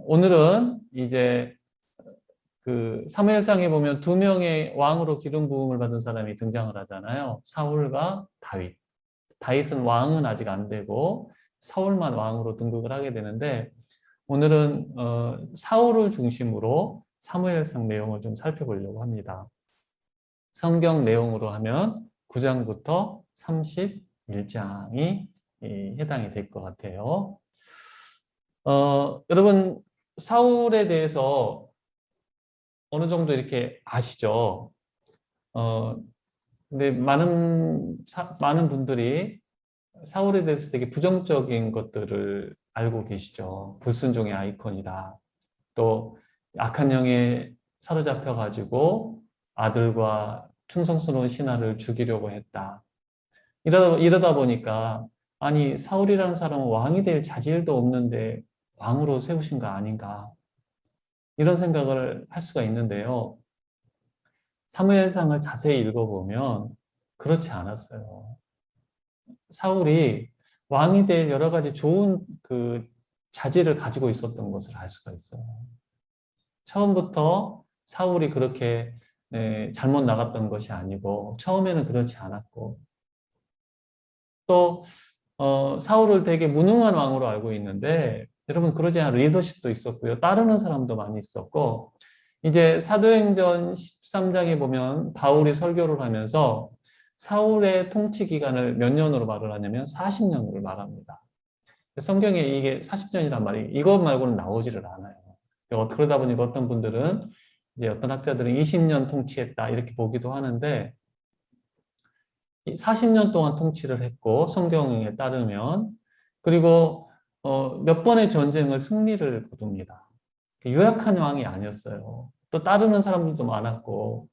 오늘은 이제 그 사무엘상에 보면 두 명의 왕으로 기름 부음을 받은 사람이 등장을 하잖아요. 사울과 다윗. 다윗은 왕은 아직 안 되고 사울만 왕으로 등극을 하게 되는데 오늘은 사울을 중심으로 사무엘상 내용을 좀 살펴보려고 합니다. 성경 내용으로 하면 9장부터 31장이 해당이 될 것 같아요. 여러분 사울에 대해서 어느 정도 이렇게 아시죠? 근데 많은 분들이 사울에 대해서 되게 부정적인 것들을 알고 계시죠. 불순종의 아이콘이다. 또 악한 영에 사로잡혀가지고 아들과 충성스러운 신하를 죽이려고 했다. 이러다 보니까 아니 사울이라는 사람은 왕이 될 자질도 없는데 왕으로 세우신 거 아닌가. 이런 생각을 할 수가 있는데요. 사무엘상을 자세히 읽어보면 그렇지 않았어요. 사울이 왕이 될 여러 가지 좋은 그 자질을 가지고 있었던 것을 알 수가 있어요. 처음부터 사울이 그렇게 잘못 나갔던 것이 아니고 처음에는 그렇지 않았고 또 사울을 되게 무능한 왕으로 알고 있는데 여러분 그러지 않은 리더십도 있었고요. 따르는 사람도 많이 있었고 이제 사도행전 13장에 보면 바울이 설교를 하면서 사울의 통치 기간을 몇 년으로 말을 하냐면 40년으로 말합니다. 성경에 이게 40년이란 말이 이것 말고는 나오지를 않아요. 그러다 보니까 어떤 분들은 이제 어떤 학자들은 20년 통치했다 이렇게 보기도 하는데 40년 동안 통치를 했고 성경에 따르면 그리고 몇 번의 전쟁을 승리를 거둡니다. 유약한 왕이 아니었어요. 또 따르는 사람들도 많았고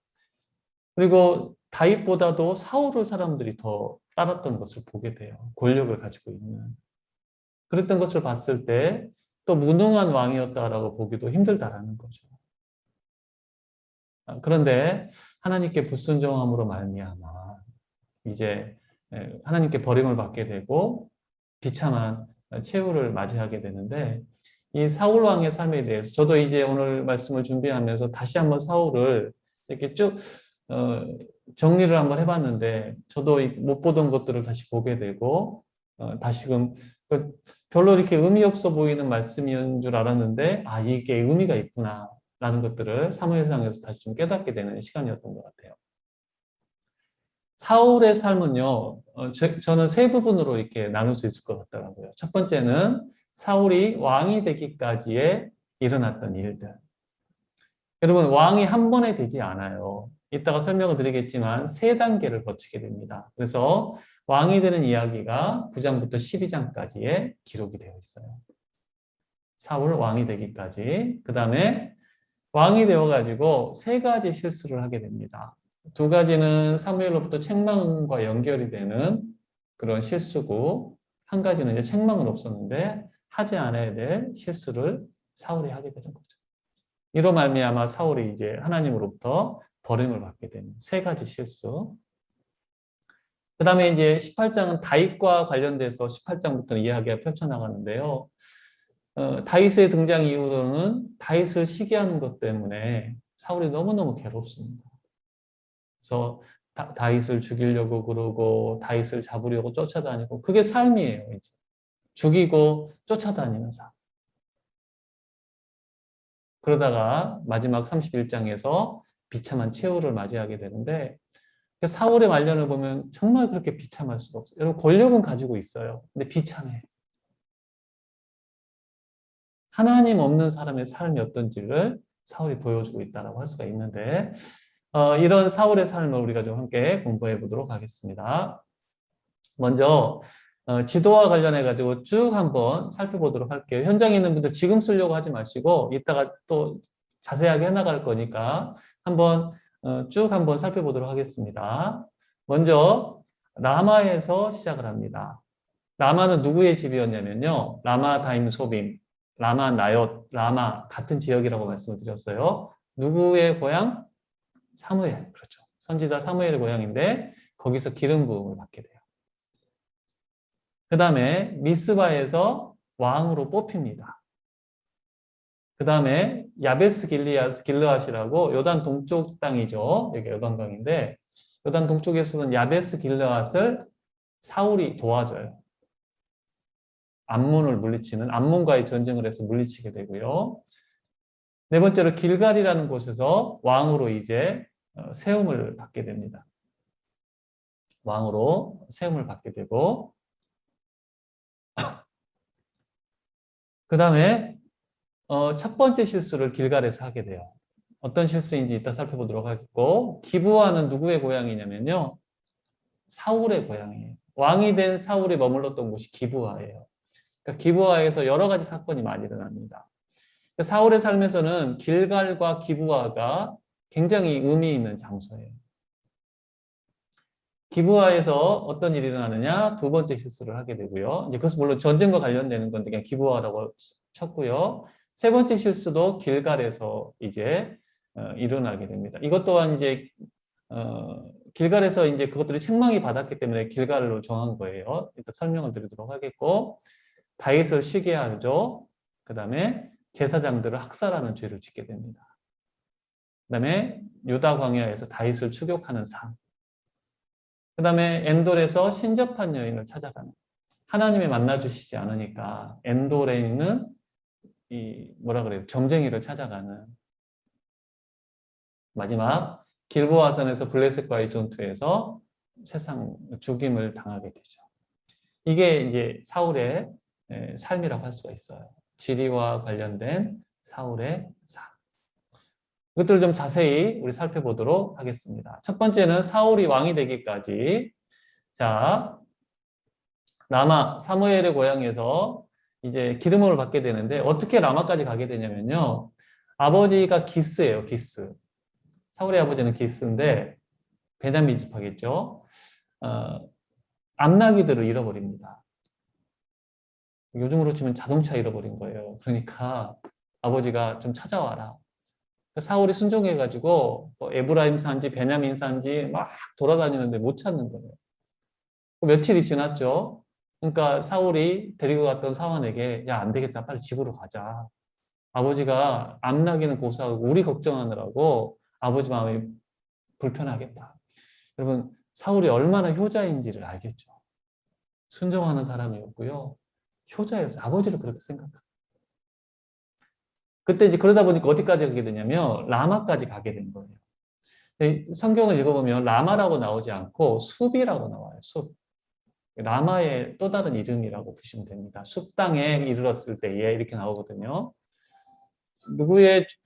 그리고 다윗보다도 사울을 사람들이 더 따랐던 것을 보게 돼요. 권력을 가지고 있는. 그랬던 것을 봤을 때 또 무능한 왕이었다라고 보기도 힘들다라는 거죠. 그런데 하나님께 불순종함으로 말미암아 이제 하나님께 버림을 받게 되고 비참한 최후를 맞이하게 되는데 이 사울 왕의 삶에 대해서 저도 이제 오늘 말씀을 준비하면서 다시 한번 사울을 이렇게 쭉 정리를 한번 해봤는데 저도 못 보던 것들을 다시 보게 되고 다시금 별로 이렇게 의미 없어 보이는 말씀인 줄 알았는데 아 이게 의미가 있구나 라는 것들을 사무엘상에서 다시 좀 깨닫게 되는 시간이었던 것 같아요. 사울의 삶은요, 저는 세 부분으로 이렇게 나눌 수 있을 것 같더라고요. 첫 번째는 사울이 왕이 되기까지에 일어났던 일들. 여러분, 왕이 한 번에 되지 않아요. 이따가 설명을 드리겠지만 세 단계를 거치게 됩니다. 그래서 왕이 되는 이야기가 9장부터 12장까지에 기록이 되어 있어요. 사울 왕이 되기까지. 그 다음에 왕이 되어가지고 세 가지 실수를 하게 됩니다. 두 가지는 사무엘로부터 책망과 연결이 되는 그런 실수고 한 가지는 이제 책망은 없었는데 하지 않아야 될 실수를 사울이 하게 되는 거죠. 이로 말미암아 사울이 이제 하나님으로부터 버림을 받게 되는 세 가지 실수. 그 다음에 이제 18장은 다윗과 관련돼서 18장부터 이야기가 펼쳐나가는데요. 다윗의 등장 이후로는 다윗을 시기하는 것 때문에 사울이 너무너무 괴롭습니다. 그래서 다윗을 죽이려고 그러고 다윗을 잡으려고 쫓아다니고 그게 삶이에요. 이제 죽이고 쫓아다니는 삶. 그러다가 마지막 31장에서 비참한 최후를 맞이하게 되는데 사울의 말년을 보면 정말 그렇게 비참할 수가 없어요. 여러분 권력은 가지고 있어요. 근데 비참해. 하나님 없는 사람의 삶이 어떤지를 사울이 보여주고 있다고 할 수가 있는데 이런 사울의 삶을 우리가 좀 함께 공부해 보도록 하겠습니다. 먼저 지도와 관련해 가지고 쭉 한번 살펴보도록 할게요. 현장에 있는 분들 지금 쓰려고 하지 마시고 이따가 또 자세하게 해나갈 거니까 한번 쭉 한번 살펴보도록 하겠습니다. 먼저 라마에서 시작을 합니다. 라마는 누구의 집이었냐면요. 라마 다임 소빔, 라마 나옅, 라마 같은 지역이라고 말씀을 드렸어요. 누구의 고향? 사무엘. 그렇죠. 선지자 사무엘의 고향인데 거기서 기름 부음을 받게 돼요. 그 다음에 미스바에서 왕으로 뽑힙니다. 그 다음에 야베스 길르앗이라고 요단 동쪽 땅이죠. 여기 요단강인데 요단 동쪽에서는 야베스 길르앗을 사울이 도와줘요. 암몬을 물리치는 암몬과의 전쟁을 해서 물리치게 되고요. 네 번째로 길갈이라는 곳에서 왕으로 이제 세움을 받게 됩니다. 왕으로 세움을 받게 되고 그 다음에 첫 번째 실수를 길갈에서 하게 돼요. 어떤 실수인지 이따 살펴보도록 하겠고 기브아는 누구의 고향이냐면요. 사울의 고향이에요. 왕이 된 사울이 머물렀던 곳이 기브아예요. 그러니까 기브아에서 여러 가지 사건이 많이 일어납니다. 사울의 삶에서는 길갈과 기브아가 굉장히 의미 있는 장소예요. 기브아에서 어떤 일이 일어나느냐? 두 번째 실수를 하게 되고요. 이제 그것은 물론 전쟁과 관련되는 건데 그냥 기브아라고 쳤고요. 세 번째 실수도 길갈에서 이제 일어나게 됩니다. 이것 또한 이제 길갈에서 이제 그것들이 책망이 받았기 때문에 길갈로 정한 거예요. 일단 설명을 드리도록 하겠고 다윗을 쉬게 하죠. 그 다음에 제사장들을 학살하는 죄를 짓게 됩니다. 그 다음에 유다 광야에서 다윗을 추격하는 삶. 그 다음에 엔돌에서 신접한 여인을 찾아가는. 하나님이 만나주시지 않으니까 엔돌에 있는 이 뭐라 그래요? 점쟁이를 찾아가는. 마지막 길보아산에서 블레셋과의 전투에서 세상 죽임을 당하게 되죠. 이게 이제 사울의 삶이라고 할 수가 있어요. 지리와 관련된 사울의 삶. 이것들을 좀 자세히 우리 살펴보도록 하겠습니다. 첫 번째는 사울이 왕이 되기까지 자 라마 사무엘의 고향에서 이제 기름을 받게 되는데 어떻게 라마까지 가게 되냐면요. 아버지가 기스예요. 기스. 사울의 아버지는 기스인데 베냐민 지파겠죠. 암나기들을 잃어버립니다. 요즘으로 치면 자동차 잃어버린 거예요. 그러니까 아버지가 좀 찾아와라. 사울이 순종해가지고 에브라임 산지 베냐민 산지 막 돌아다니는데 못 찾는 거예요. 며칠이 지났죠. 그러니까 사울이 데리고 갔던 사환에게 야, 안 되겠다. 빨리 집으로 가자. 아버지가 암나기는 고사하고 우리 걱정하느라고 아버지 마음이 불편하겠다. 여러분 사울이 얼마나 효자인지를 알겠죠. 순종하는 사람이었고요. 효자였어요. 아버지를 그렇게 생각합니다. 그때 이제 그러다 보니까 어디까지 가게 되냐면 라마까지 가게 된 거예요. 성경을 읽어보면 라마라고 나오지 않고 숲이라고 나와요. 숲. 라마의 또 다른 이름이라고 보시면 됩니다. 숲 땅에 이르렀을 때에 이렇게 나오거든요.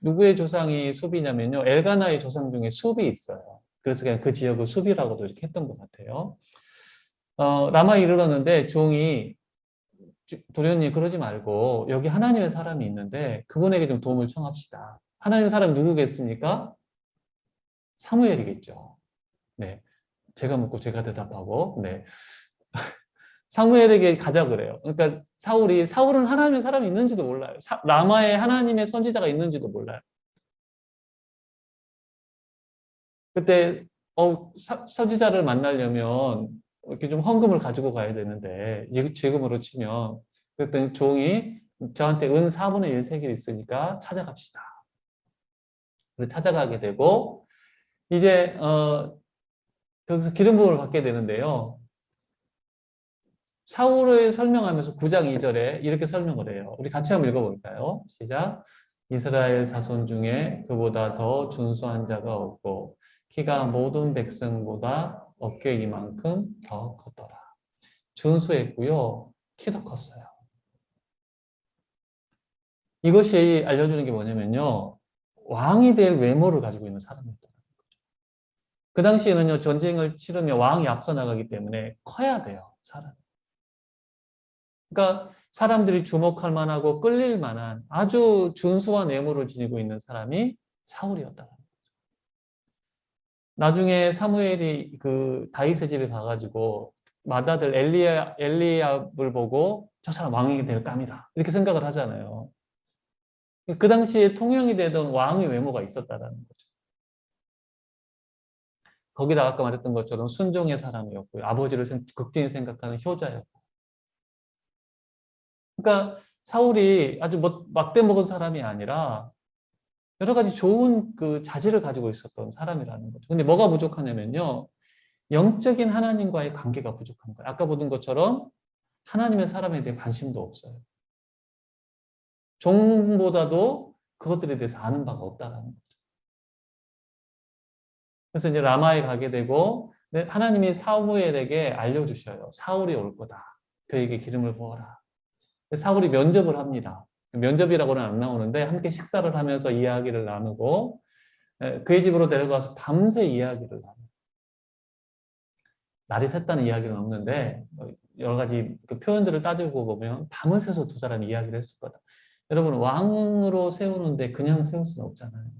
누구의 조상이 숲이냐면요. 엘가나의 조상 중에 숲이 있어요. 그래서 그냥 그 지역을 숲이라고도 이렇게 했던 것 같아요. 라마에 이르렀는데 종이 도련님 그러지 말고 여기 하나님의 사람이 있는데 그분에게 좀 도움을 청합시다. 하나님의 사람이 누구겠습니까? 사무엘이겠죠. 네, 제가 묻고 제가 대답하고 네. 사무엘에게 가자 그래요. 그러니까 사울은 하나님의 사람이 있는지도 몰라요. 라마에 하나님의 선지자가 있는지도 몰라요. 그때 선지자를 만나려면 이렇게 좀 헌금을 가지고 가야 되는데 지금으로 치면 그랬더니 종이 저한테 은 4분의 1 세겔 있으니까 찾아갑시다. 그래서 찾아가게 되고 이제 거기서 기름 부음을 받게 되는데요. 사울을 설명하면서 9장 2절에 이렇게 설명을 해요. 우리 같이 한번 읽어볼까요? 시작. 이스라엘 자손 중에 그보다 더 준수한 자가 없고 키가 모든 백성보다 어깨 이만큼 더 컸더라. 준수했고요. 키도 컸어요. 이것이 알려주는 게 뭐냐면요. 왕이 될 외모를 가지고 있는 사람이었다. 그 당시에는요. 전쟁을 치르며 왕이 앞서 나가기 때문에 커야 돼요. 사람. 그러니까 사람들이 주목할 만하고 끌릴 만한 아주 준수한 외모를 지니고 있는 사람이 사울이었다. 나중에 사무엘이 그 다윗의 집에 가가지고 맏아들 엘리압을 보고 저 사람 왕이 될 감이다 이렇게 생각을 하잖아요. 그 당시에 통용이 되던 왕의 외모가 있었다라는 거죠. 거기다 아까 말했던 것처럼 순종의 사람이었고요. 아버지를 극진히 생각하는 효자였고. 그러니까 사울이 아주 막대 먹은 사람이 아니라 여러 가지 좋은 그 자질을 가지고 있었던 사람이라는 거죠. 근데 뭐가 부족하냐면요. 영적인 하나님과의 관계가 부족한 거예요. 아까 보던 것처럼 하나님의 사람에 대해 관심도 없어요. 종보다도 그것들에 대해서 아는 바가 없다라는 거죠. 그래서 이제 라마에 가게 되고 하나님이 사무엘에게 알려주셔요. 사울이 올 거다. 그에게 기름을 부어라. 사울이 면접을 합니다. 면접이라고는 안 나오는데 함께 식사를 하면서 이야기를 나누고 그의 집으로 데려가서 밤새 이야기를 나눠요. 날이 샜다는 이야기는 없는데 여러 가지 그 표현들을 따지고 보면 밤을 새서 두 사람이 이야기를 했을 거다. 여러분 왕으로 세우는데 그냥 세울 수는 없잖아요.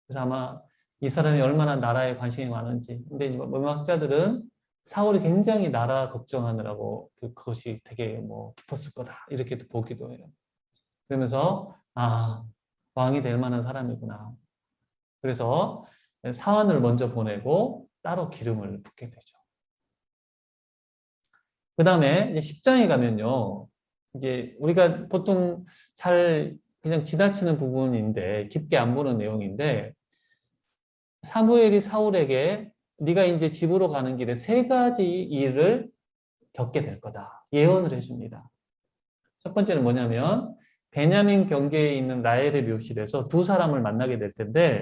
그래서 아마 이 사람이 얼마나 나라에 관심이 많은지. 근데 문학자들은 사울이 굉장히 나라 걱정하느라고 그것이 되게 뭐 깊었을 거다 이렇게 보기도 해요. 그러면서 왕이 될 만한 사람이구나. 그래서 사환을 먼저 보내고 따로 기름을 붓게 되죠. 그 다음에 10장에 가면요. 이제 우리가 보통 잘 그냥 지나치는 부분인데 깊게 안 보는 내용인데 사무엘이 사울에게 네가 이제 집으로 가는 길에 세 가지 일을 겪게 될 거다. 예언을 해줍니다. 첫 번째는 뭐냐면 베냐민 경계에 있는 라헬의 묘실에서 두 사람을 만나게 될 텐데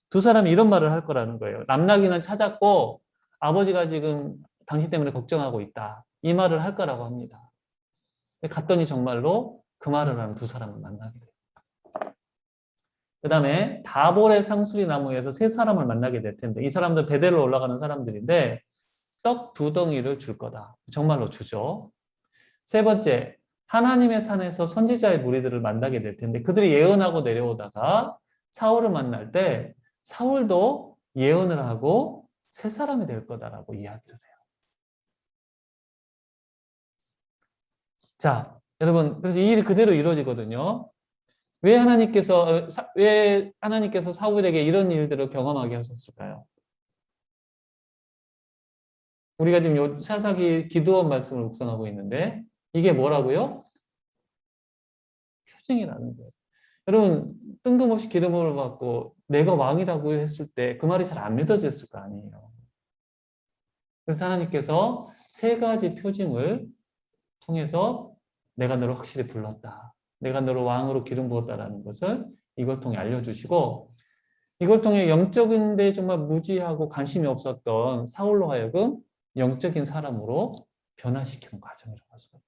두 사람이 이런 말을 할 거라는 거예요. 남나기는 찾았고 아버지가 지금 당신 때문에 걱정하고 있다. 이 말을 할 거라고 합니다. 갔더니 정말로 그 말을 하는 두 사람을 만나게 돼요. 그 다음에 다볼의 상수리 나무에서 세 사람을 만나게 될 텐데 이 사람들 베델로 올라가는 사람들인데 떡 2덩이를 줄 거다. 정말로 주죠. 세 번째, 하나님의 산에서 선지자의 무리들을 만나게 될 텐데 그들이 예언하고 내려오다가 사울을 만날 때 사울도 예언을 하고 새 사람이 될 거다라고 이야기를 해요. 자, 여러분, 그래서 이 일이 그대로 이루어지거든요. 왜 하나님께서 사울에게 이런 일들을 경험하게 하셨을까요? 우리가 지금 사사기 기드온 말씀을 묵상하고 있는데 이게 뭐라고요? 표징이라는 거예요. 여러분 뜬금없이 기름을 받고 내가 왕이라고 했을 때 그 말이 잘 안 믿어졌을 거 아니에요. 그래서 하나님께서 세 가지 표징을 통해서 내가 너를 확실히 불렀다. 내가 너를 왕으로 기름 부었다라는 것을 이걸 통해 알려주시고 이걸 통해 영적인데 정말 무지하고 관심이 없었던 사울로 하여금 영적인 사람으로 변화시키는 과정이라고 할 수가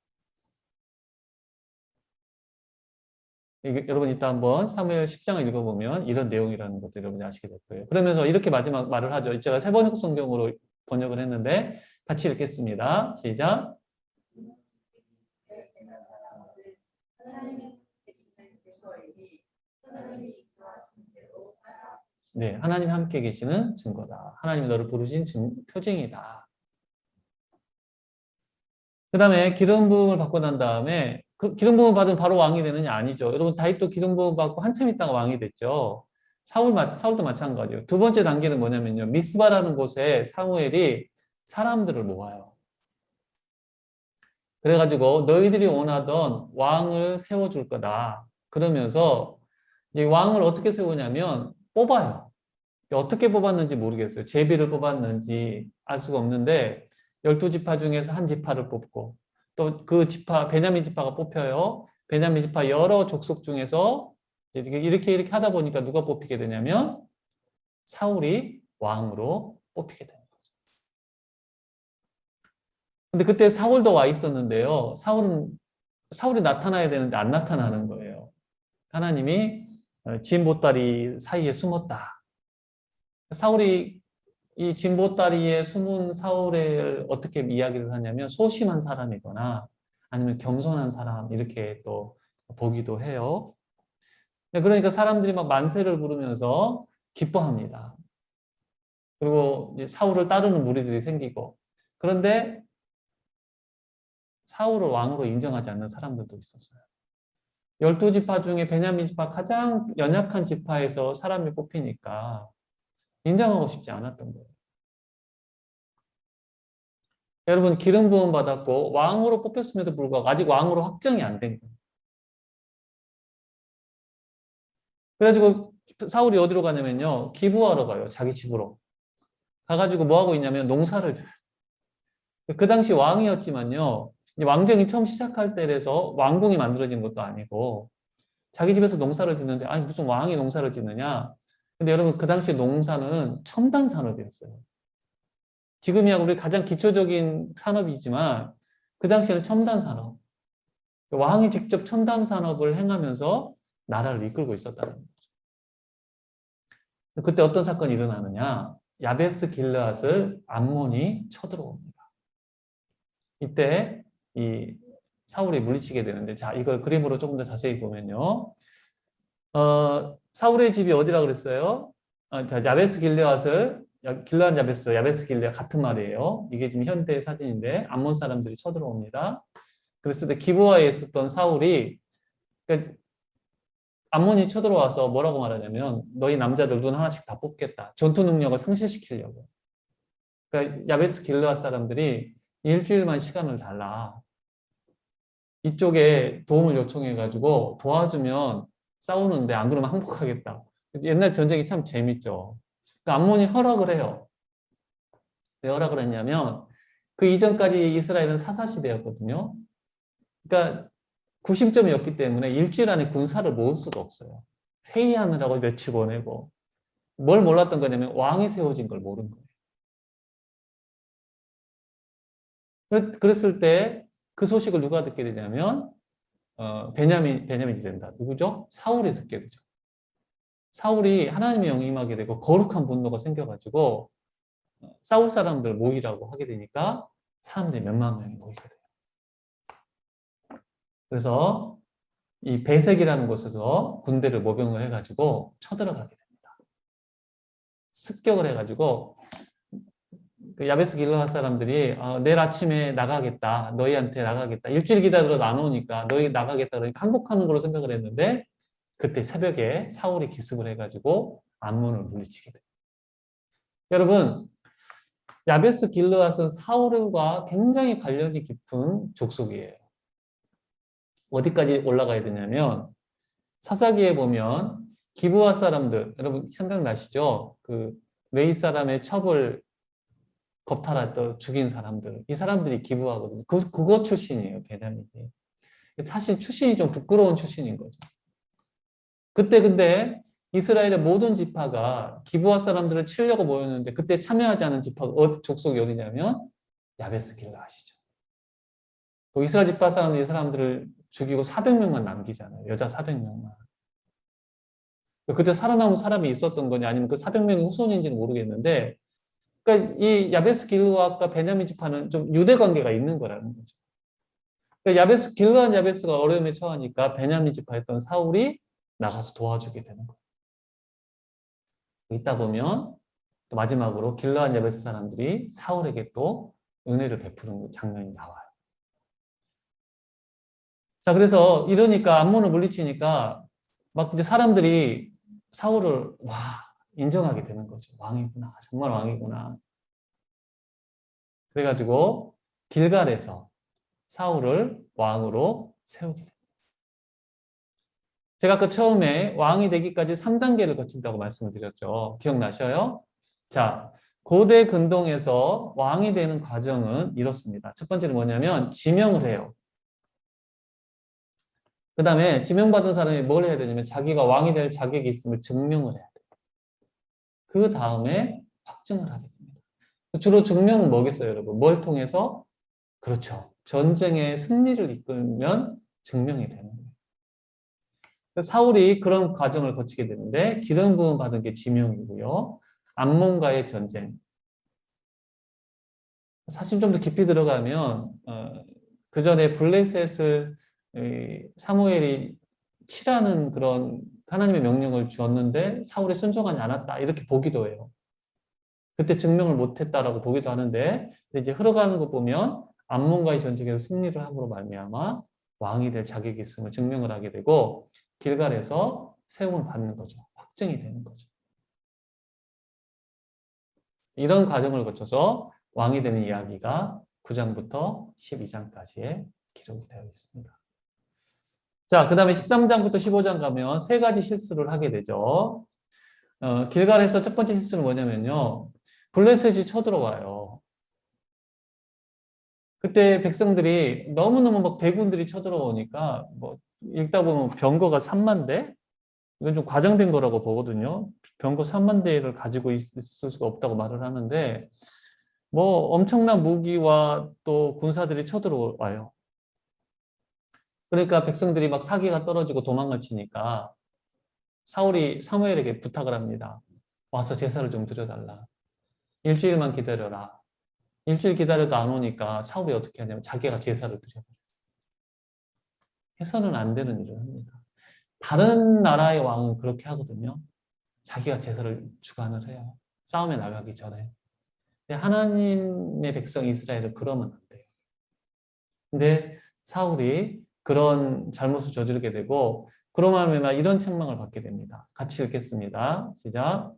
있어요. 여러분 이따 한번 사무엘 10장을 읽어보면 이런 내용이라는 것도 여러분이 아시게 될 거예요. 그러면서 이렇게 마지막 말을 하죠. 제가 세 번역 성경으로 번역을 했는데 같이 읽겠습니다. 시작. 네, 하나님 함께 계시는 증거다. 하나님이 너를 부르신 표징이다. 그 다음에 기름 부음을 받고 난 다음에 그 기름 부음 받으면 바로 왕이 되느냐? 아니죠. 여러분 다윗도 기름 부음 받고 한참 있다가 왕이 됐죠. 사울도 마찬가지예요. 두 번째 단계는 뭐냐면요. 미스바라는 곳에 사무엘이 사람들을 모아요. 그래가지고 너희들이 원하던 왕을 세워줄 거다. 그러면서 이 왕을 어떻게 세우냐면 뽑아요. 어떻게 뽑았는지 모르겠어요. 제비를 뽑았는지 알 수가 없는데 12지파 중에서 한 지파를 뽑고 또 그 지파 베냐민 지파가 뽑혀요. 베냐민 지파 여러 족속 중에서 이렇게 하다 보니까 누가 뽑히게 되냐면 사울이 왕으로 뽑히게 되는 거죠. 근데 그때 사울도 와 있었는데요. 사울이 나타나야 되는데 안 나타나는 거예요. 하나님이 진 보따리 사이에 숨었다. 사울이 이 진보다리에 숨은 사울을 어떻게 이야기를 하냐면 소심한 사람이거나 아니면 겸손한 사람 이렇게 또 보기도 해요. 그러니까 사람들이 막 만세를 부르면서 기뻐합니다. 그리고 이제 사울을 따르는 무리들이 생기고 그런데 사울을 왕으로 인정하지 않는 사람들도 있었어요. 12지파 중에 베냐민 지파 가장 연약한 지파에서 사람이 뽑히니까 인정하고 싶지 않았던 거예요. 여러분 기름 부음 받았고 왕으로 뽑혔음에도 불구하고 아직 왕으로 확정이 안 된 거예요. 그래가지고 사울이 어디로 가냐면요. 기부하러 가요. 자기 집으로. 가가지고 뭐 하고 있냐면 농사를 져요. 그 당시 왕이었지만요. 이제 왕정이 처음 시작할 때라서 왕궁이 만들어진 것도 아니고 자기 집에서 농사를 짓는데 아니 무슨 왕이 농사를 짓느냐. 근데 여러분 그 당시 농사는 첨단 산업이었어요. 지금이야 우리 가장 기초적인 산업이지만 그 당시에는 첨단 산업. 왕이 직접 첨단 산업을 행하면서 나라를 이끌고 있었다는 거예요. 그때 어떤 사건이 일어나느냐? 야베스 길르앗을 암몬이 쳐들어옵니다. 이때 이 사울이 물리치게 되는데, 자 이걸 그림으로 조금 더 자세히 보면요. 사울의 집이 어디라 그랬어요? 자 야베스 길르앗을 길르앗 야베스, 야베스 길르앗 같은 말이에요. 이게 지금 현대 사진인데 암몬 사람들이 쳐들어옵니다. 그랬을 때 기브아에 있었던 사울이 그러니까 암몬이 쳐들어와서 뭐라고 말하냐면 너희 남자들 눈 하나씩 다 뽑겠다. 전투 능력을 상실시키려고. 그러니까 야베스 길르앗 사람들이 일주일만 시간을 달라. 이쪽에 도움을 요청해가지고 도와주면 싸우는데 안 그러면 항복하겠다. 옛날 전쟁이 참 재밌죠. 그러니까 암몬이 허락을 해요. 왜 허락을 했냐면 그 이전까지 이스라엘은 사사시대였거든요. 그러니까 구심점이었기 때문에 일주일 안에 군사를 모을 수가 없어요. 회의하느라고 며칠 보내고 뭘 몰랐던 거냐면 왕이 세워진 걸 모른 거예요. 그랬을 때 그 소식을 누가 듣게 되냐면 베냐민이 된다. 누구죠? 사울이 듣게 되죠. 사울이 하나님의 영이 임하게 되고 거룩한 분노가 생겨가지고 사울 사람들 모이라고 하게 되니까 사람들이 몇만 명이 모이게 돼요. 그래서 이 베색이라는 곳에서 군대를 모병을 해가지고 쳐들어가게 됩니다. 습격을 해가지고 그 야베스 길르앗 사람들이 내일 아침에 나가겠다. 너희한테 나가겠다. 일주일 기다려도 안 오니까 너희 나가겠다. 그러니까 항복하는 걸로 생각을 했는데 그때 새벽에 사울이 기습을 해가지고 암몬을 물리치게 돼요. 여러분 야베스 길르앗은 사울과 굉장히 관련이 깊은 족속이에요. 어디까지 올라가야 되냐면 사사기에 보면 기브아 사람들 여러분 생각나시죠? 그 웨이 사람의 첩을 겁탈했던 죽인 사람들 이 사람들이 기브아거든요. 그거 출신이에요. 베냐민이. 사실 출신이 좀 부끄러운 출신인 거죠. 그때 근데 이스라엘의 모든 지파가 기브아 사람들을 치려고 모였는데 그때 참여하지 않은 지파가 족속이 어디냐면 야베스 길르앗이죠. 이스라엘 지파 사람들이 이 사람들을 죽이고 400명만 남기잖아요. 여자 400명만. 그때 살아남은 사람이 있었던 거냐 아니면 그 400명이 후손인지는 모르겠는데 그러니까 이 야베스 길르앗과 베냐민 지파는 좀 유대 관계가 있는 거라는 거죠. 그러니까 길르앗 야베스가 어려움에 처하니까 베냐민 지파였던 사울이 나가서 도와주게 되는 거예요. 있다 보면 또 마지막으로 길르앗 야베스 사람들이 사울에게 또 은혜를 베푸는 장면이 나와요. 자, 그래서 이러니까 암몬을 물리치니까 막 이제 사람들이 사울을 인정하게 되는 거죠. 왕이구나. 정말 왕이구나. 그래가지고 길갈에서 사울을 왕으로 세우게 됩니다. 제가 아까 처음에 왕이 되기까지 3단계를 거친다고 말씀을 드렸죠. 기억나셔요? 자, 고대 근동에서 왕이 되는 과정은 이렇습니다. 첫 번째는 뭐냐면 지명을 해요. 그 다음에 지명받은 사람이 뭘 해야 되냐면 자기가 왕이 될 자격이 있음을 증명을 해야 돼요. 그 다음에 확증을 하게 됩니다. 주로 증명은 뭐겠어요, 여러분? 뭘 통해서? 그렇죠. 전쟁의 승리를 이끌면 증명이 되는 거예요. 사울이 그런 과정을 거치게 되는데 기름 부음 받은 게 지명이고요. 암몬과의 전쟁. 사실 좀 더 깊이 들어가면 그 전에 블레셋을 사무엘이 치라는 그런 하나님의 명령을 주었는데 사울이 순종하지 않았다 이렇게 보기도 해요. 그때 증명을 못했다라고 보기도 하는데 이제 흘러가는 거 보면 암몬과의 전쟁에서 승리를 함으로 말미암아 왕이 될 자격이 있음을 증명을 하게 되고 길갈에서 세움을 받는 거죠. 확증이 되는 거죠. 이런 과정을 거쳐서 왕이 되는 이야기가 9장부터 12장까지의 기록이 되어 있습니다. 자, 그 다음에 13장부터 15장 가면 세 가지 실수를 하게 되죠. 길갈에서 첫 번째 실수는 뭐냐면요. 블레셋이 쳐들어와요. 그때 백성들이 너무너무 막 대군들이 쳐들어오니까 뭐 읽다 보면 병거가 3만 대? 이건 좀 과장된 거라고 보거든요. 병거 3만 대를 가지고 있을 수가 없다고 말을 하는데 뭐 엄청난 무기와 또 군사들이 쳐들어와요. 그러니까 백성들이 막 사기가 떨어지고 도망을 치니까 사울이 사무엘에게 부탁을 합니다. 와서 제사를 좀 드려달라. 일주일만 기다려라. 일주일 기다려도 안 오니까 사울이 어떻게 하냐면 자기가 제사를 드려요. 해서는 안 되는 일을 합니다. 다른 나라의 왕은 그렇게 하거든요. 자기가 제사를 주관을 해요. 싸움에 나가기 전에. 근데 하나님의 백성 이스라엘은 그러면 안 돼요. 근데 사울이 그런 잘못을 저지르게 되고 그로 말미암아 이런 책망을 받게 됩니다. 같이 읽겠습니다. 시작.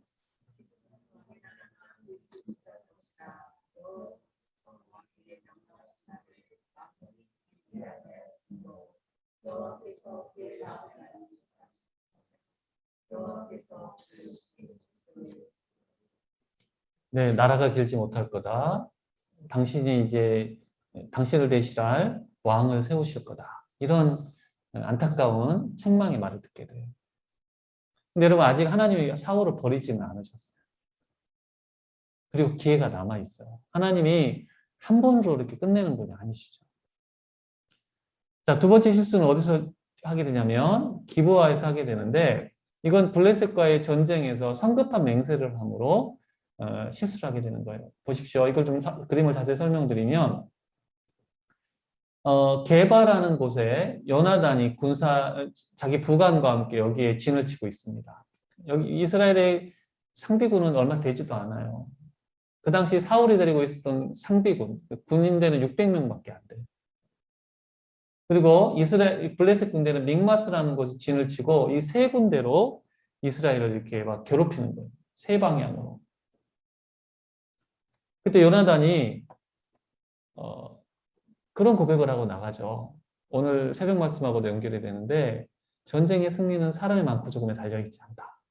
네, 나라가 길지 못할 거다. 당신이 이제 당신을 대신할 왕을 세우실 거다. 이런 안타까운 책망의 말을 듣게 돼요. 근데 여러분 아직 하나님이 사울을 버리지는 않으셨어요. 그리고 기회가 남아 있어요. 하나님이 한 번으로 이렇게 끝내는 분이 아니시죠. 자, 두 번째 실수는 어디서 하게 되냐면 기브아에서 하게 되는데 이건 블레셋과의 전쟁에서 성급한 맹세를 함으로 실수를 하게 되는 거예요. 보십시오. 이걸 좀 그림을 자세히 설명드리면 게바라는 곳에 요나단이 자기 부관과 함께 여기에 진을 치고 있습니다. 여기 이스라엘의 상비군은 얼마 되지도 않아요. 그 당시 사울이 데리고 있었던 상비군, 군인대는 600명밖에 안 돼요. 그리고 블레셋 군대는 믹마스라는 곳에 진을 치고 이 세 군대로 이스라엘을 이렇게 막 괴롭히는 거예요. 세 방향으로. 그때 요나단이 그런 고백을 하고 나가죠. 오늘 새벽 말씀하고도 연결이 되는데 전쟁의 승리는 사람이 많고 죽음에 달려있지 않다.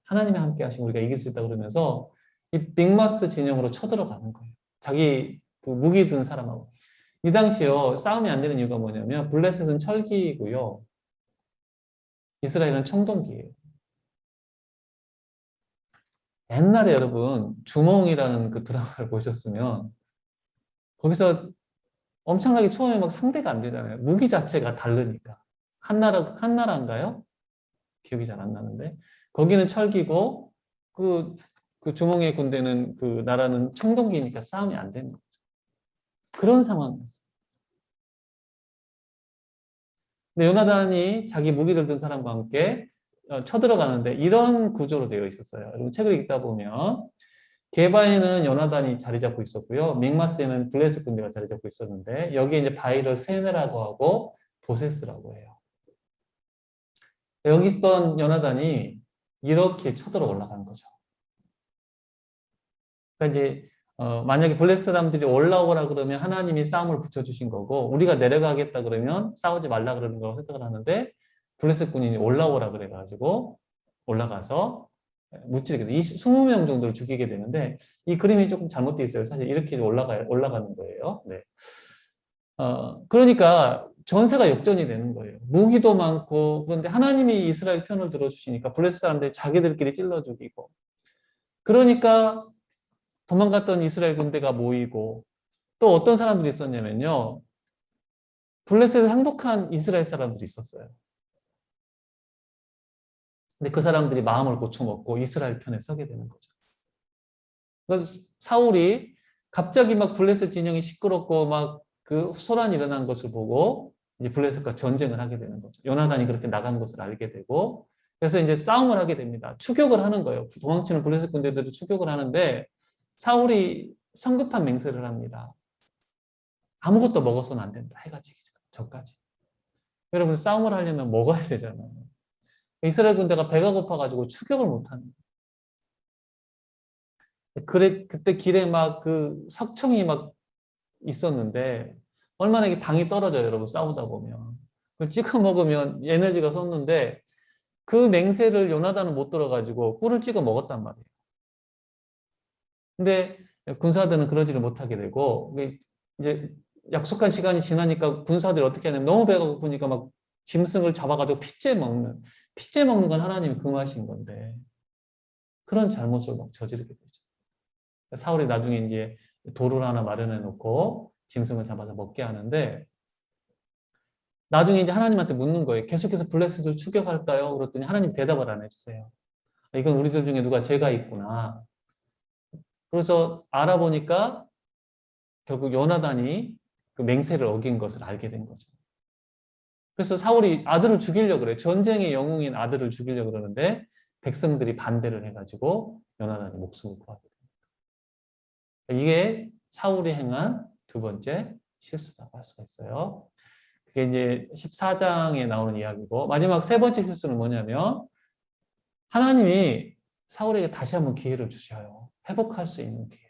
하나님이 함께 하시면 우리가 이길 수 있다 그러면서 이 빅마스 진영으로 쳐들어가는 거예요. 자기 그 무기 든 사람하고. 이 당시요 싸움이 안 되는 이유가 뭐냐면 블레셋은 철기이고요. 이스라엘은 청동기예요. 옛날에 여러분 주몽이라는 그 드라마를 보셨으면 거기서 엄청나게 처음에 막 상대가 안 되잖아요. 무기 자체가 다르니까. 한나라인가요? 기억이 잘 안 나는데. 거기는 철기고, 그 주몽의 군대는 그 나라는 청동기니까 싸움이 안 되는 거죠. 그런 상황이었어요. 근데 요나단이 자기 무기를 든 사람과 함께 쳐들어가는데 이런 구조로 되어 있었어요. 여러분 책을 읽다 보면 게바에는 요나단이 자리 잡고 있었고요. 믹마스에는 블레셋 군대가 자리 잡고 있었는데 여기에 이제 바이를 세네라고 하고 보세스라고 해요. 여기 있던 요나단이 이렇게 쳐들어 올라간 거죠. 그러니까 이제 만약에 블레셋 사람들이 올라오라 그러면 하나님이 싸움을 붙여주신 거고 우리가 내려가겠다 그러면 싸우지 말라 그러는 거라고 생각을 하는데 블레셋 군인이 올라오라 그래가지고 올라가서 무찌르게 20명 정도를 죽이게 되는데 이 그림이 조금 잘못되어 있어요. 사실 이렇게 올라가는 거예요. 네. 그러니까 전세가 역전이 되는 거예요. 무기도 많고 그런데 하나님이 이스라엘 편을 들어주시니까 블레셋 사람들이 자기들끼리 찔러 죽이고 그러니까 도망갔던 이스라엘 군대가 모이고 또 어떤 사람들이 있었냐면요. 블레셋에 항복한 이스라엘 사람들이 있었어요. 근데 그 사람들이 마음을 고쳐먹고 이스라엘 편에 서게 되는 거죠. 그러니까 사울이 갑자기 막 블레셋 진영이 시끄럽고 막 그 소란이 일어난 것을 보고 이제 블레셋과 전쟁을 하게 되는 거죠. 요나단이 그렇게 나간 것을 알게 되고 그래서 이제 싸움을 하게 됩니다. 추격을 하는 거예요. 도망치는 블레셋 군대들도 추격을 하는데 사울이 성급한 맹세를 합니다. 아무것도 먹어서는 안 된다. 해가 지기 전까지. 여러분 싸움을 하려면 먹어야 되잖아요. 이스라엘 군대가 배가 고파가지고 추격을 못하는 거예요. 그때 길에 막 그 석청이 막 있었는데 얼마나 이게 당이 떨어져요, 여러분, 싸우다 보면. 그 찍어 먹으면 에너지가 솟는데 그 맹세를 요나단은 못 들어가지고 꿀을 찍어 먹었단 말이에요. 근데 군사들은 그러지를 못하게 되고 이제 약속한 시간이 지나니까 군사들이 어떻게 하냐면 너무 배가 고프니까 막 짐승을 잡아가지고 핏째 먹는 건 하나님이 금하신 건데 그런 잘못을 막 저지르게 되죠. 사울이 나중에 이제 돌을 하나 마련해 놓고 짐승을 잡아서 먹게 하는데 나중에 이제 하나님한테 묻는 거예요. 계속해서 블레셋을 추격할까요? 그랬더니 하나님 대답을 안 해주세요. 이건 우리들 중에 누가 죄가 있구나. 그래서 알아보니까 결국 요나단이 그 맹세를 어긴 것을 알게 된 거죠. 그래서 사울이 아들을 죽이려고 그래요. 전쟁의 영웅인 아들을 죽이려고 그러는데 백성들이 반대를 해가지고 요나단이 목숨을 구하게 됩니다. 이게 사울이 행한 두 번째 실수라고 할 수가 있어요. 그게 이제 14장에 나오는 이야기고 마지막 세 번째 실수는 뭐냐면 하나님이 사울에게 다시 한번 기회를 주셔요. 회복할 수 있는 기회.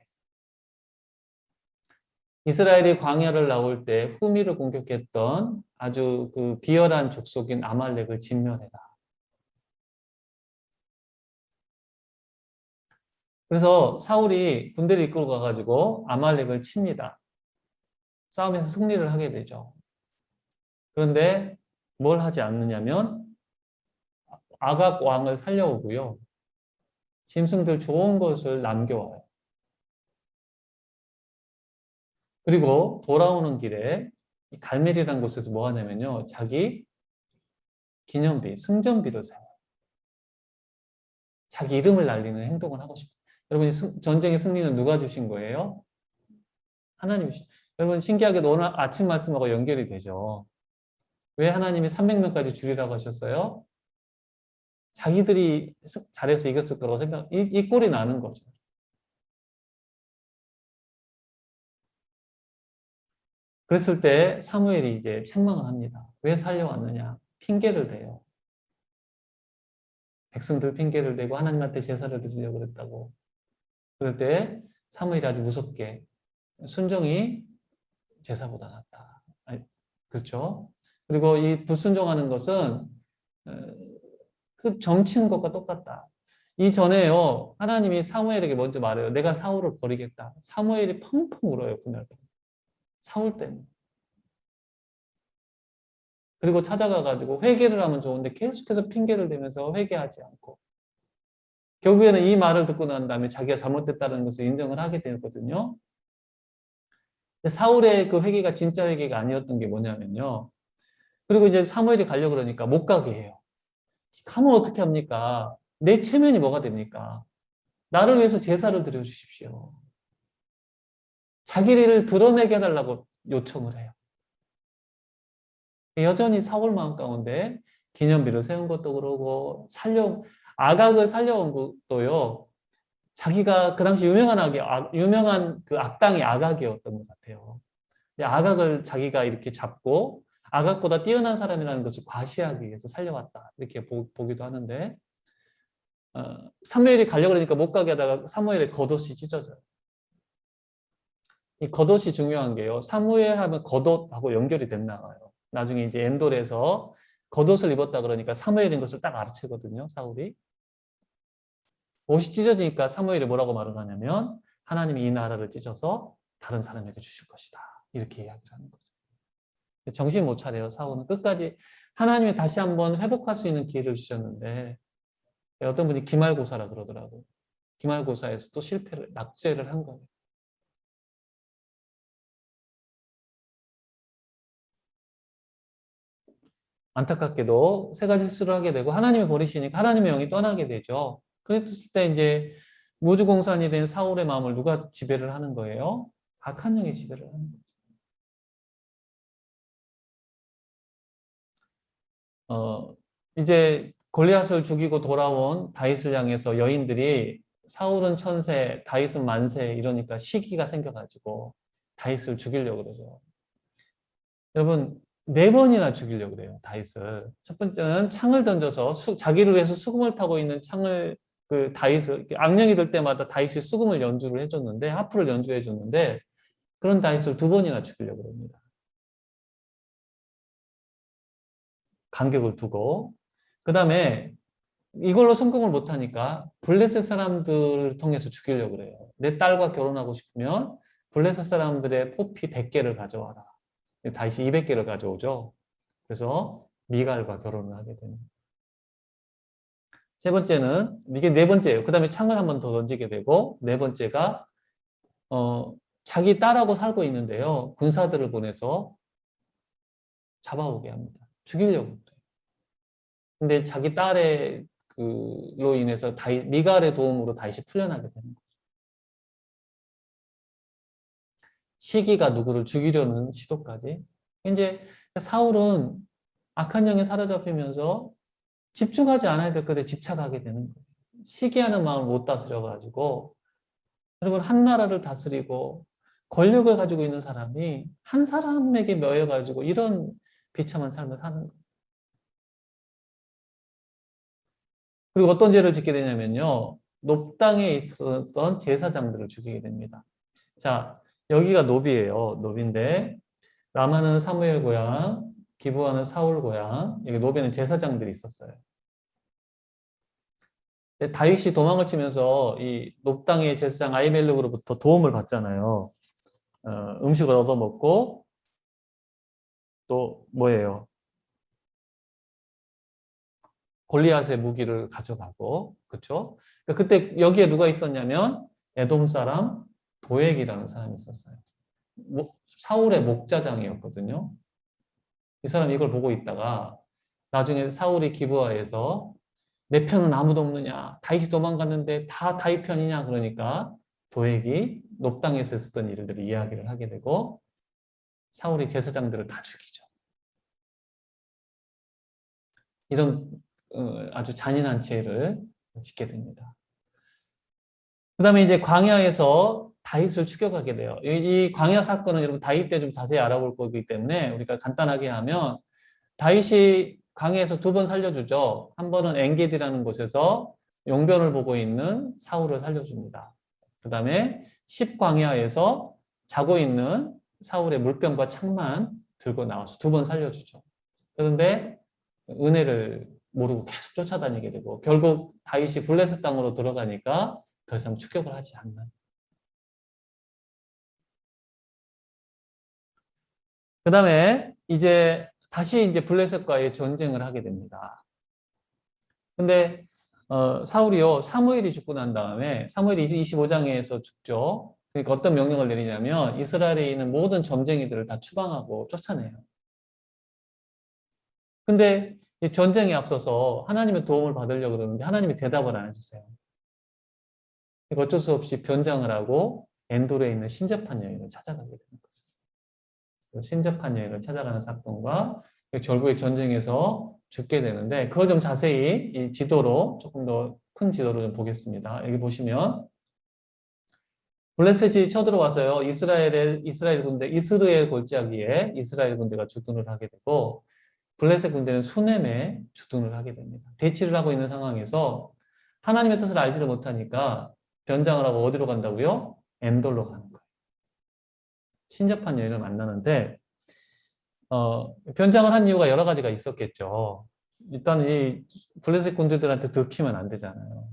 이스라엘이 광야를 나올 때 후미를 공격했던 아주 그 비열한 족속인 아말렉을 진멸해라. 그래서 사울이 군대를 이끌고 가가지고 아말렉을 칩니다. 싸움에서 승리를 하게 되죠. 그런데 뭘 하지 않느냐면 아각 왕을 살려오고요. 짐승들 좋은 것을 남겨와요. 그리고 돌아오는 길에 이 갈멜이라는 곳에서 뭐 하냐면요. 자기 기념비, 승전비를 세워요. 자기 이름을 날리는 행동을 하고 싶어요. 여러분, 전쟁의 승리는 누가 주신 거예요? 하나님이 주신. 여러분, 신기하게도 오늘 아침 말씀하고 연결이 되죠. 왜 하나님이 300명까지 줄이라고 하셨어요? 자기들이 잘해서 이겼을 거라고 이 꼴이 나는 거죠. 그랬을 때 사무엘이 이제 책망을 합니다. 왜 살려왔느냐? 핑계를 대요. 백성들 핑계를 대고 하나님한테 제사를 드리려고 그랬다고. 그럴 때 사무엘이 아주 무섭게 순종이 제사보다 낫다. 그렇죠? 그리고 이 불순종하는 것은 그 점치는 것과 똑같다. 이전에요. 하나님이 사무엘에게 먼저 말해요. 내가 사울을 버리겠다. 사무엘이 펑펑 울어요. 그날. 사울 때문에. 그리고 찾아가가지고 회개를 하면 좋은데 계속해서 핑계를 대면서 회개하지 않고 결국에는 이 말을 듣고 난 다음에 자기가 잘못됐다는 것을 인정을 하게 되었거든요. 사울의 그 회개가 진짜 회개가 아니었던 게 뭐냐면요. 그리고 이제 사무엘이 가려고 그러니까 못 가게 해요. 가면 어떻게 합니까? 내 체면이 뭐가 됩니까? 나를 위해서 제사를 드려주십시오. 자기를 드러내게 해달라고 요청을 해요. 여전히 사울 마음 가운데 기념비를 세운 것도 그러고 아각을 살려온 것도요. 자기가 그 당시 유명한 그 악당이 아각이었던 것 같아요. 아각을 자기가 이렇게 잡고 아각보다 뛰어난 사람이라는 것을 과시하기 위해서 살려왔다. 이렇게 보기도 하는데 사무엘이 가려고 그러니까 못 가게 하다가 사무엘의 겉옷이 찢어져요. 이 겉옷이 중요한 게요. 사무엘 하면 겉옷하고 연결이 됐나 봐요. 나중에 이제 엔돌에서 겉옷을 입었다 그러니까 사무엘인 것을 딱 알아채거든요. 사울이. 옷이 찢어지니까 사무엘이 뭐라고 말을 하냐면 하나님이 이 나라를 찢어서 다른 사람에게 주실 것이다. 이렇게 이야기를 하는 거죠. 정신 못 차려요. 사울은 끝까지 하나님이 다시 한번 회복할 수 있는 기회를 주셨는데 어떤 분이 기말고사라 그러더라고요. 기말고사에서 또 낙제를 한 거예요. 안타깝게도 세 가지 실수를 하게 되고 하나님이 버리시니까 하나님의 영이 떠나게 되죠. 그랬을 때 이제 무주공산이 된 사울의 마음을 누가 지배를 하는 거예요? 악한 영이 지배를 하는 거죠. 이제 골리앗을 죽이고 돌아온 다윗을 향해서 여인들이 사울은 천세, 다윗은 만세 이러니까 시기가 생겨가지고 다윗을 죽이려고 그러죠. 여러분 4번이나 죽이려고 그래요. 다윗을. 첫 번째는 창을 던져서 자기를 위해서 수금을 타고 있는 창을 다윗을 악령이 들 때마다 다윗이 수금을 연주를 해줬는데 하프를 연주해 줬는데 그런 다윗을 두 번이나 죽이려고 합니다. 간격을 두고. 그 다음에 이걸로 성공을 못하니까 블레셋 사람들을 통해서 죽이려고 그래요. 내 딸과 결혼하고 싶으면 블레셋 사람들의 포피 100개를 가져와라. 다윗이 200개를 가져오죠. 그래서 미갈과 결혼을 하게 됩니다. 세 번째는 이게 네 번째예요. 그 다음에 창을 한 번 더 던지게 되고 네 번째가 자기 딸하고 살고 있는데요. 군사들을 보내서 잡아오게 합니다. 죽이려고 해요. 근데 자기 딸의 그로 인해서 미갈의 도움으로 다윗이 풀려나게 되는 거예요. 시기가 누구를 죽이려는 시도까지. 이제 사울은 악한 영에 사로잡히면서 집중하지 않아야 될 것에 집착하게 되는 거예요. 시기하는 마음을 못 다스려가지고, 그리고 한 나라를 다스리고 권력을 가지고 있는 사람이 한 사람에게 매여가지고 이런 비참한 삶을 사는 거예요. 그리고 어떤 죄를 짓게 되냐면요. 높당에 있었던 제사장들을 죽이게 됩니다. 자, 여기가 노비예요. 노비인데 라마는 사무엘 고향, 기브아는 사울 고향, 여기 노비는 제사장들이 있었어요. 다윗이 도망을 치면서 이 높당의 제사장 아히멜렉으로부터 도움을 받잖아요. 음식을 얻어먹고 또 뭐예요? 골리앗의 무기를 가져가고, 그렇죠? 그때 여기에 누가 있었냐면 에돔 사람 도액이라는 사람이 있었어요. 사울의 목자장이었거든요. 이 사람이 이걸 보고 있다가 나중에 사울이 기브아에서 내 편은 아무도 없느냐? 다윗이 도망갔는데 다 다윗 편이냐? 그러니까 도액이 높당에서 있었던 일들을 이야기를 하게 되고 사울이 제사장들을 다 죽이죠. 이런 아주 잔인한 죄를 짓게 됩니다. 그 다음에 이제 광야에서 다윗을 추격하게 돼요. 이 광야 사건은 여러분 다윗 때 좀 자세히 알아볼 거기 때문에 우리가 간단하게 하면 다윗이 광야에서 두 번 살려주죠. 한 번은 엔게디라는 곳에서 용변을 보고 있는 사울을 살려줍니다. 그 다음에 십광야에서 자고 있는 사울의 물병과 창만 들고 나와서 두 번 살려주죠. 그런데 은혜를 모르고 계속 쫓아다니게 되고 결국 다윗이 블레셋 땅으로 들어가니까 더 이상 추격을 하지 않는. 그 다음에 이제 다시 이제 블레셋과의 전쟁을 하게 됩니다. 근데 사울이요 사무엘이 죽고 난 다음에 사무엘이 25장에서 죽죠. 그러니까 어떤 명령을 내리냐면 이스라엘에 있는 모든 점쟁이들을 다 추방하고 쫓아내요. 근데 이 전쟁에 앞서서 하나님의 도움을 받으려고 그러는데 하나님이 대답을 안 해주세요. 그러니까 어쩔 수 없이 변장을 하고 엔돌에 있는 신접한 여인을 찾아가게 되는 거죠. 신접한 여인을 찾아가는 사건과 결국에 전쟁에서 죽게 되는데 그걸 좀 자세히 이 지도로 조금 더 큰 지도로 좀 보겠습니다. 여기 보시면 블레셋이 쳐들어와서요. 이스라엘 군대 이스라엘 골짜기에 이스라엘 군대가 주둔을 하게 되고 블레셋 군대는 수넴에 주둔을 하게 됩니다. 대치를 하고 있는 상황에서 하나님의 뜻을 알지를 못하니까 변장을 하고 어디로 간다고요? 엔돌로 가는 거예요. 신접한 여인을 만나는데 변장을 한 이유가 여러 가지가 있었겠죠. 일단 이 블레셋 군주들한테 들키면 안 되잖아요.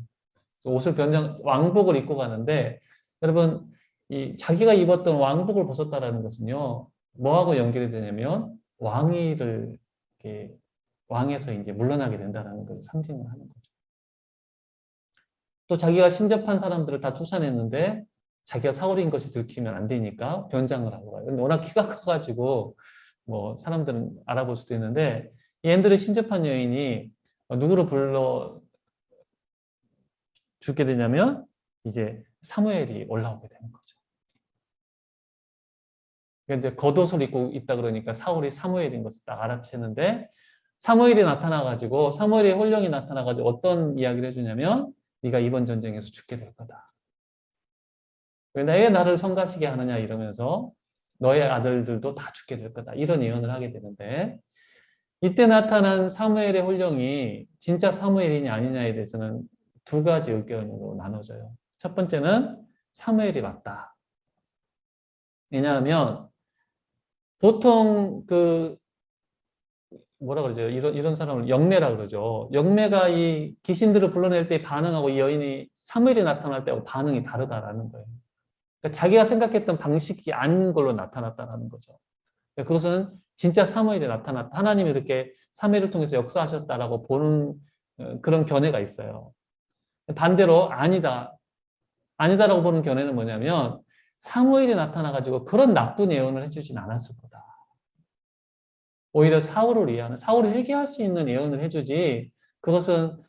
옷을 왕복을 입고 가는데 여러분 이 자기가 입었던 왕복을 벗었다라는 것은요 뭐하고 연결이 되냐면 왕위를 이렇게 왕에서 이제 물러나게 된다는 것을 상징을 하는 거죠. 또 자기가 신접한 사람들을 다 쫓아냈는데 자기가 사울인 것이 들키면 안 되니까 변장을 하고 가요. 근데 워낙 키가 커가지고 뭐 사람들은 알아볼 수도 있는데 이 앤들의 신접한 여인이 누구를 불러 죽게 되냐면 이제 사무엘이 올라오게 되는 거죠. 그러니까 이제 겉옷을 입고 있다 그러니까 사울이 사무엘인 것을 딱 알아채는데 사무엘이 나타나가지고 사무엘의 혼령이 나타나가지고 어떤 이야기를 해주냐면 네가 이번 전쟁에서 죽게 될 거다. 왜 나를 성가시게 하느냐 이러면서 너의 아들들도 다 죽게 될 거다. 이런 예언을 하게 되는데 이때 나타난 사무엘의 혼령이 진짜 사무엘이냐 아니냐에 대해서는 두 가지 의견으로 나눠져요. 첫 번째는 사무엘이 맞다. 왜냐하면 보통 그 뭐라 그러죠? 이런 사람을 영매라 그러죠. 영매가 이 귀신들을 불러낼 때 반응하고 이 여인이 사무엘이 나타날 때하고 반응이 다르다라는 거예요. 그러니까 자기가 생각했던 방식이 아닌 걸로 나타났다라는 거죠. 그러니까 그것은 진짜 사무엘이 나타났다. 하나님이 이렇게 사무엘을 통해서 역사하셨다라고 보는 그런 견해가 있어요. 반대로 아니다. 아니다라고 보는 견해는 뭐냐면 사무엘이 나타나가지고 그런 나쁜 예언을 해주진 않았을 거다. 오히려 사울을 위하는, 사울이 회개할 수 있는 예언을 해주지 그것은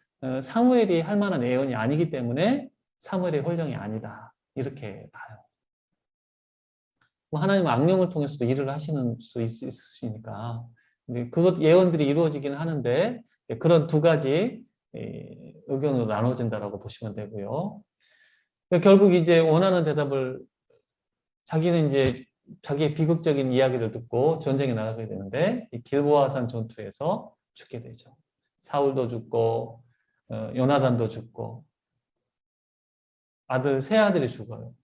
사무엘이 할 만한 예언이 아니기 때문에 사무엘의 홀령이 아니다. 이렇게 봐요. 뭐 하나님은 악령을 통해서도 일을 하시는 수 있으시니까. 근데 그것 예언들이 이루어지기는 하는데 그런 두 가지 의견으로 나눠진다라고 보시면 되고요. 결국 이제 원하는 대답을 자기는 이제 자기의 비극적인 이야기를 듣고 전쟁에 나가게 되는데 이 길보아산 전투에서 죽게 되죠. 사울도 죽고 요나단도 죽고 세 아들이 죽어요.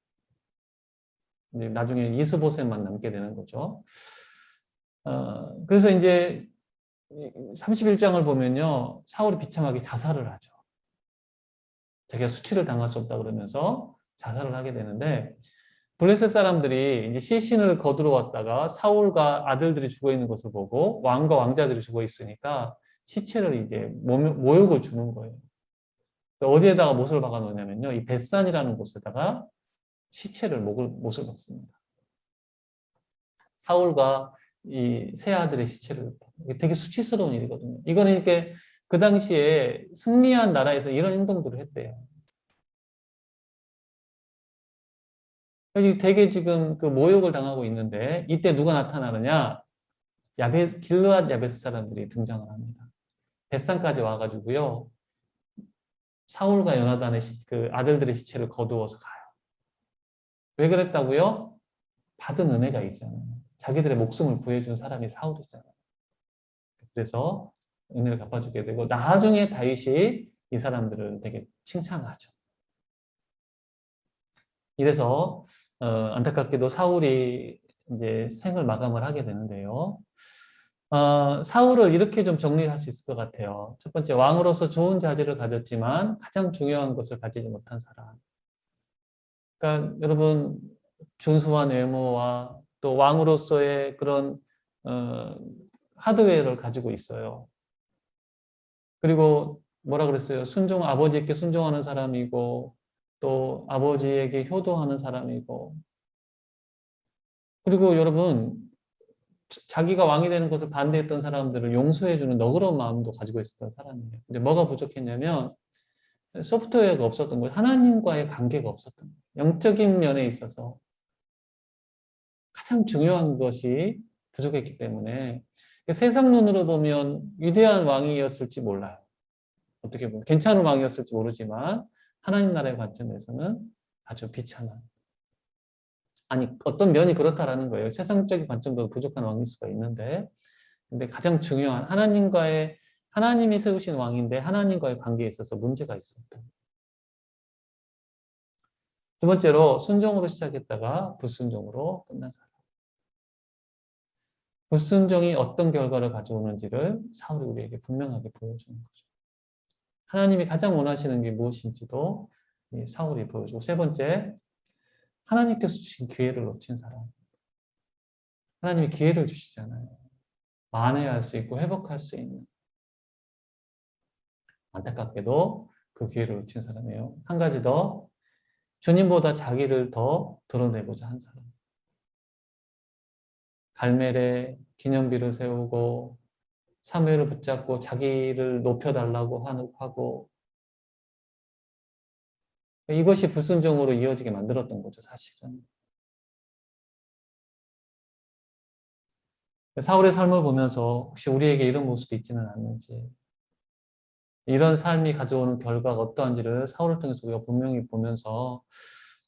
이제 나중에 이스보셋만 남게 되는 거죠. 그래서 이제 31장을 보면요. 사울이 비참하게 자살을 하죠. 자기가 수치를 당할 수 없다 그러면서 자살을 하게 되는데 블레셋 사람들이 이제 시신을 거두러 왔다가 사울과 아들들이 죽어 있는 것을 보고 왕과 왕자들이 죽어 있으니까 시체를 이제 모욕을 주는 거예요. 어디에다가 못을 박아 놓냐면요. 이 벳산이라는 곳에다가 못을 박습니다. 사울과 이 세 아들의 시체를 되게 수치스러운 일이거든요. 이거는 이렇게 그 당시에 승리한 나라에서 이런 행동들을 했대요. 되게 지금 그 모욕을 당하고 있는데 이때 누가 나타나느냐? 길르앗 야베스 사람들이 등장을 합니다. 벳산까지 와가지고요. 사울과 요나단의 그 아들들의 시체를 거두어서 가요. 왜 그랬다고요? 받은 은혜가 있잖아요. 자기들의 목숨을 구해준 사람이 사울이잖아요. 그래서 은혜를 갚아주게 되고 나중에 다윗이 이 사람들을 되게 칭찬하죠. 이래서 안타깝게도 사울이 이제 생을 마감을 하게 되는데요. 사울을 이렇게 좀 정리할 수 있을 것 같아요. 첫 번째, 왕으로서 좋은 자질을 가졌지만 가장 중요한 것을 가지지 못한 사람. 그러니까 여러분 준수한 외모와 또 왕으로서의 그런 하드웨어를 가지고 있어요. 그리고 뭐라 그랬어요? 아버지께 순종하는 사람이고 또 아버지에게 효도하는 사람이고 그리고 여러분 자기가 왕이 되는 것을 반대했던 사람들을 용서해주는 너그러운 마음도 가지고 있었던 사람이에요. 근데 뭐가 부족했냐면 소프트웨어가 없었던 거예요. 하나님과의 관계가 없었던 거예요. 영적인 면에 있어서 가장 중요한 것이 부족했기 때문에 세상 눈으로 보면 위대한 왕이었을지 몰라요. 어떻게 보면 괜찮은 왕이었을지 모르지만 하나님 나라의 관점에서는 아주 비참한 아니 어떤 면이 그렇다라는 거예요. 세상적인 관점도 부족한 왕일 수가 있는데 근데 가장 중요한 하나님이 세우신 왕인데 하나님과의 관계에 있어서 문제가 있었다. 두 번째로 순종으로 시작했다가 불순종으로 끝난 사람. 불순종이 어떤 결과를 가져오는지를 사울이 우리에게 분명하게 보여주는 거죠. 하나님이 가장 원하시는 게 무엇인지도 사울이 보여주고 세 번째, 하나님께서 주신 기회를 놓친 사람. 하나님이 기회를 주시잖아요. 만회할 수 있고 회복할 수 있는. 안타깝게도 그 기회를 놓친 사람이에요. 한 가지 더, 주님보다 자기를 더 드러내고자 한 사람. 갈멜에 기념비를 세우고 사무엘을 붙잡고 자기를 높여달라고 하고 이것이 불순종으로 이어지게 만들었던 거죠, 사실은. 사울의 삶을 보면서 혹시 우리에게 이런 모습이 있지는 않는지, 이런 삶이 가져오는 결과가 어떠한지를 사울을 통해서 우리가 분명히 보면서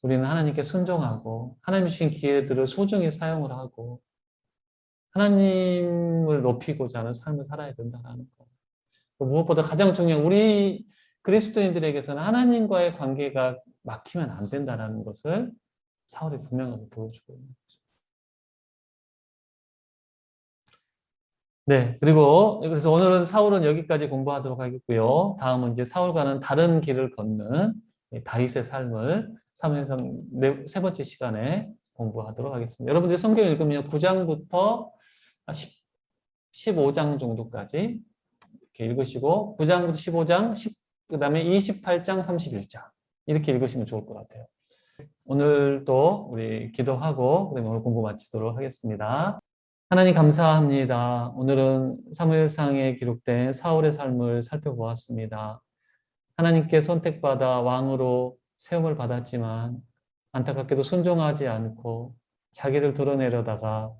우리는 하나님께 순종하고 하나님 주신 기회들을 소중히 사용을 하고 하나님을 높이고자 하는 삶을 살아야 된다는 거. 무엇보다 가장 중요한 우리 그리스도인들에게서는 하나님과의 관계가 막히면 안 된다는 것을 사울이 분명하게 보여주고 있는 거죠. 네, 그리고 그래서 오늘은 사울은 여기까지 공부하도록 하겠고요. 다음은 이제 사울과는 다른 길을 걷는 이 다윗의 삶을 사무엘상 세 번째 시간에 공부하도록 하겠습니다. 여러분들 성경 읽으면 9장부터 15장 정도까지 이렇게 읽으시고 9장부터 15장, 그다음에 28장, 31장 이렇게 읽으시면 좋을 것 같아요. 오늘도 우리 기도하고 그다음에 오늘 공부 마치도록 하겠습니다. 하나님 감사합니다. 오늘은 사무엘상에 기록된 사울의 삶을 살펴보았습니다. 하나님께 선택받아 왕으로 세움을 받았지만 안타깝게도 순종하지 않고 자기를 드러내려다가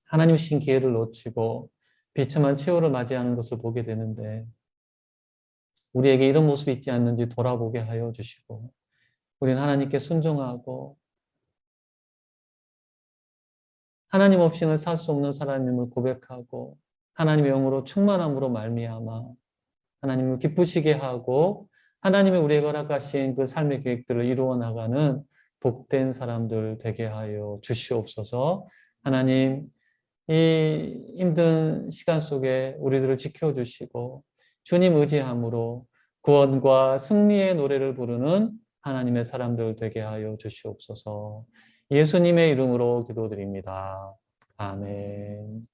하나님 주신 기회를 놓치고 비참한 최후를 맞이하는 것을 보게 되는데 우리에게 이런 모습이 있지 않는지 돌아보게 하여 주시고 우리는 하나님께 순종하고 하나님 없이는 살 수 없는 사람임을 고백하고 하나님의 영으로 충만함으로 말미암아 하나님을 기쁘시게 하고 하나님이 우리에게 허락하신 그 삶의 계획들을 이루어 나가는 복된 사람들 되게 하여 주시옵소서. 하나님, 이 힘든 시간 속에 우리들을 지켜주시고 주님 의지함으로 구원과 승리의 노래를 부르는 하나님의 사람들 되게 하여 주시옵소서. 예수님의 이름으로 기도드립니다. 아멘.